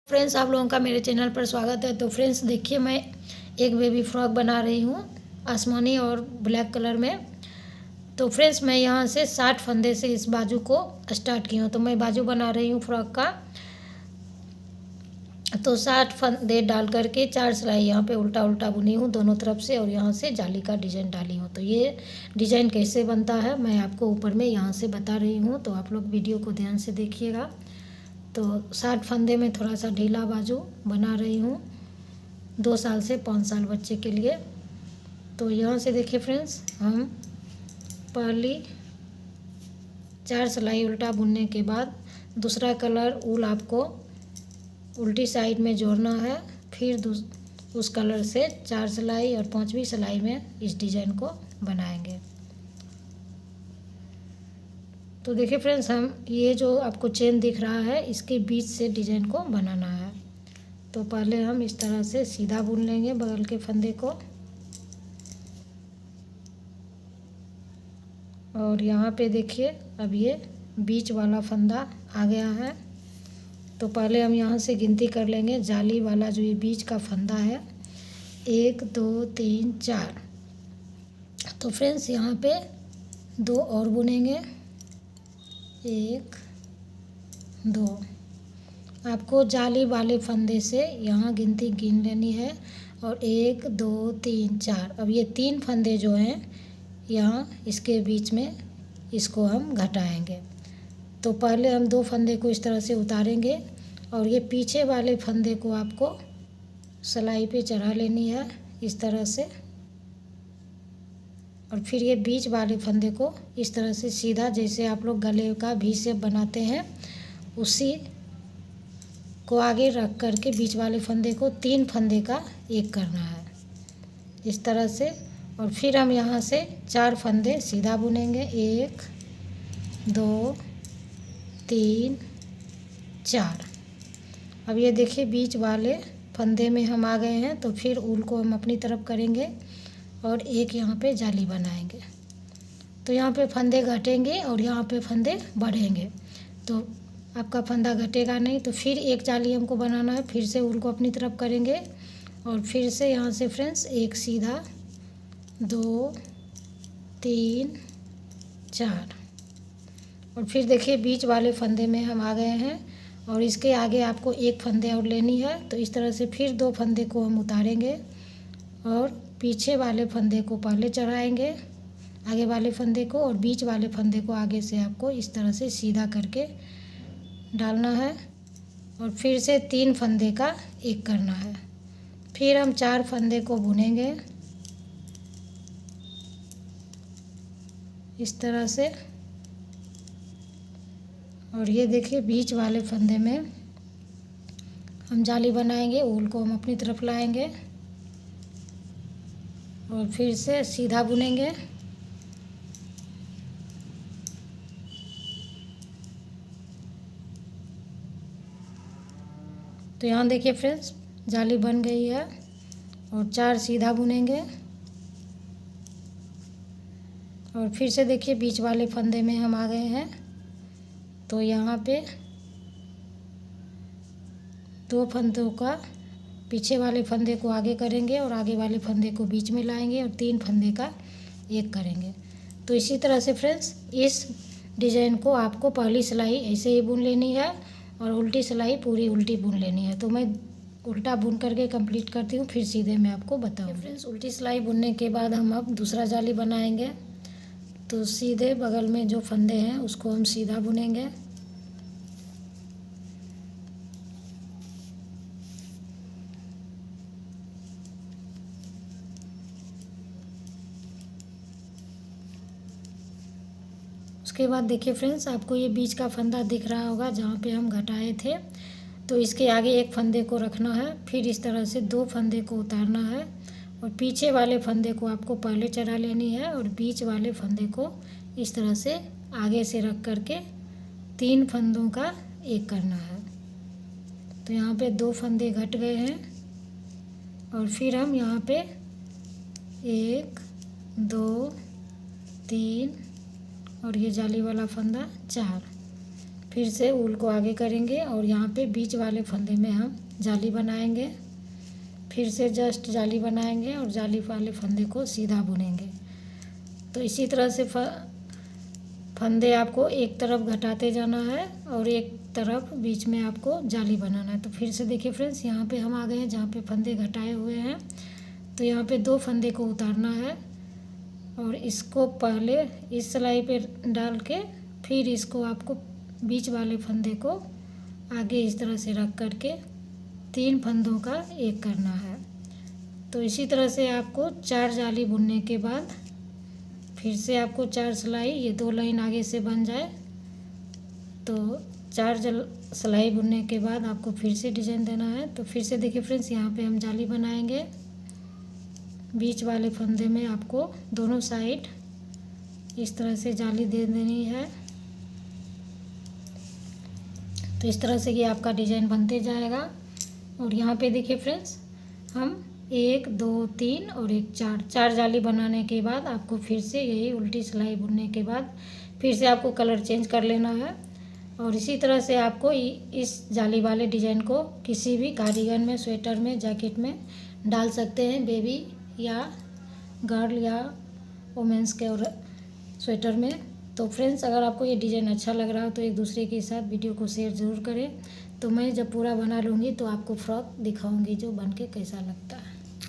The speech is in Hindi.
फ्रेंड्स, आप लोगों का मेरे चैनल पर स्वागत है। तो फ्रेंड्स देखिए, मैं एक बेबी फ्रॉक बना रही हूँ आसमानी और ब्लैक कलर में। तो फ्रेंड्स मैं यहाँ से 60 फंदे से इस बाजू को स्टार्ट की हूँ। तो मैं बाजू बना रही हूँ फ्रॉक का। तो 60 फंदे डाल करके 4 सिलाई यहाँ पे उल्टा उल्टा बुनी हूँ दोनों तरफ से, और यहाँ से जाली का डिज़ाइन डाली हूँ। तो ये डिज़ाइन कैसे बनता है मैं आपको ऊपर में यहाँ से बता रही हूँ, तो आप लोग वीडियो को ध्यान से देखिएगा। तो 60 फंदे में थोड़ा सा ढीला बाजू बना रही हूँ 2 साल से 5 साल बच्चे के लिए। तो यहाँ से देखिए फ्रेंड्स, हम पहली 4 सिलाई उल्टा बुनने के बाद दूसरा कलर ऊल आपको उल्टी साइड में जोड़ना है। फिर उस कलर से 4 सिलाई और 5वीं सिलाई में इस डिज़ाइन को बनाएंगे। तो देखिए फ्रेंड्स, हम ये जो आपको चेन दिख रहा है इसके बीच से डिज़ाइन को बनाना है। तो पहले हम इस तरह से सीधा बुन लेंगे बगल के फंदे को, और यहाँ पे देखिए अब ये बीच वाला फंदा आ गया है। तो पहले हम यहाँ से गिनती कर लेंगे। जाली वाला जो ये बीच का फंदा है 1 2 3 4। तो फ्रेंड्स यहाँ पे 2 और बुनेंगे, 1 2। आपको जाली वाले फंदे से यहाँ गिनती गिन लेनी है, और 1 2 3 4। अब ये 3 फंदे जो हैं यहाँ इसके बीच में इसको हम घटाएंगे। तो पहले हम 2 फंदे को इस तरह से उतारेंगे, और ये पीछे वाले फंदे को आपको सिलाई पे चढ़ा लेनी है इस तरह से, और फिर ये बीच वाले फंदे को इस तरह से सीधा, जैसे आप लोग गले का वी शेप बनाते हैं उसी को आगे रख करके बीच वाले फंदे को 3 फंदे का एक करना है इस तरह से। और फिर हम यहाँ से 4 फंदे सीधा बुनेंगे, 1 2 3 4। अब ये देखिए बीच वाले फंदे में हम आ गए हैं। तो फिर ऊल को हम अपनी तरफ करेंगे और एक यहाँ पे जाली बनाएंगे। तो यहाँ पे फंदे घटेंगे और यहाँ पे फंदे बढ़ेंगे। तो आपका फंदा घटेगा नहीं। तो फिर एक जाली हमको बनाना है, फिर से ऊल को अपनी तरफ करेंगे, और फिर से यहाँ से फ्रेंड्स एक सीधा 2 3 4। और फिर देखिए बीच वाले फंदे में हम आ गए हैं, और इसके आगे आपको एक फंदे और लेनी है। तो इस तरह से फिर 2 फंदे को हम उतारेंगे, और पीछे वाले फंदे को पहले चढ़ाएंगे आगे वाले फंदे को, और बीच वाले फंदे को आगे से आपको इस तरह से सीधा करके डालना है, और फिर से 3 फंदे का एक करना है। फिर हम 4 फंदे को बुनेंगे इस तरह से, और ये देखिए बीच वाले फंदे में हम जाली बनाएंगे। ऊल को हम अपनी तरफ लाएंगे और फिर से सीधा बुनेंगे। तो यहाँ देखिए फ्रेंड्स, जाली बन गई है, और 4 सीधा बुनेंगे, और फिर से देखिए बीच वाले फंदे में हम आ गए हैं। तो यहाँ पे 2 फंदों का पीछे वाले फंदे को आगे करेंगे, और आगे वाले फंदे को बीच में लाएंगे, और 3 फंदे का एक करेंगे। तो इसी तरह से फ्रेंड्स इस डिज़ाइन को आपको पहली सिलाई ऐसे ही बुन लेनी है, और उल्टी सिलाई पूरी उल्टी बुन लेनी है। तो मैं उल्टा बुन करके कंप्लीट करती हूँ, फिर सीधे मैं आपको बताऊँगी। फ्रेंड्स उल्टी सिलाई बुनने के बाद हम अब दूसरा जाली बनाएंगे। तो सीधे बगल में जो फंदे हैं उसको हम सीधा बुनेंगे, उसके बाद देखिए फ्रेंड्स, आपको ये बीच का फंदा दिख रहा होगा जहाँ पे हम घटाए थे। तो इसके आगे एक फंदे को रखना है, फिर इस तरह से 2 फंदे को उतारना है, और पीछे वाले फंदे को आपको पहले चढ़ा लेनी है, और बीच वाले फंदे को इस तरह से आगे से रख करके 3 फंदों का एक करना है। तो यहाँ पे 2 फंदे घट गए हैं, और फिर हम यहाँ पे 1 2 3 और ये जाली वाला फंदा 4। फिर से ऊल को आगे करेंगे और यहाँ पे बीच वाले फंदे में हम जाली बनाएंगे। फिर से जस्ट जाली बनाएंगे और जाली वाले फंदे को सीधा बुनेंगे। तो इसी तरह से फंदे आपको एक तरफ घटाते जाना है और एक तरफ बीच में आपको जाली बनाना है। तो फिर से देखिए फ्रेंड्स, यहाँ पे हम आ गए हैं जहाँ पे फंदे घटाए हुए हैं। तो यहाँ पे 2 फंदे को उतारना है और इसको पहले इस सिलाई पे डाल के फिर इसको आपको बीच वाले फंदे को आगे इस तरह से रख करके 3 फंदों का एक करना है। तो इसी तरह से आपको 4 जाली बुनने के बाद फिर से आपको 4 सिलाई, ये 2 लाइन आगे से बन जाए तो 4 सिलाई बुनने के बाद आपको फिर से डिजाइन देना है। तो फिर से देखिए फ्रेंड्स, यहाँ पे हम जाली बनाएंगे। बीच वाले फंदे में आपको दोनों साइड इस तरह से जाली दे देनी है। तो इस तरह से ये आपका डिजाइन बनते जाएगा। और यहाँ पे देखिए फ्रेंड्स, हम 1 2 3 और 1 4 जाली बनाने के बाद आपको फिर से यही उल्टी सिलाई बुनने के बाद फिर से आपको कलर चेंज कर लेना है। और इसी तरह से आपको इस जाली वाले डिजाइन को किसी भी कार्डिगन में, स्वेटर में, जैकेट में डाल सकते हैं, बेबी या गर्ल या वुमेंस के और स्वेटर में। तो फ्रेंड्स, अगर आपको ये डिज़ाइन अच्छा लग रहा हो तो एक दूसरे के साथ वीडियो को शेयर ज़रूर करें। तो मैं जब पूरा बना लूँगी तो आपको फ्रॉक दिखाऊंगी जो बन के कैसा लगता है।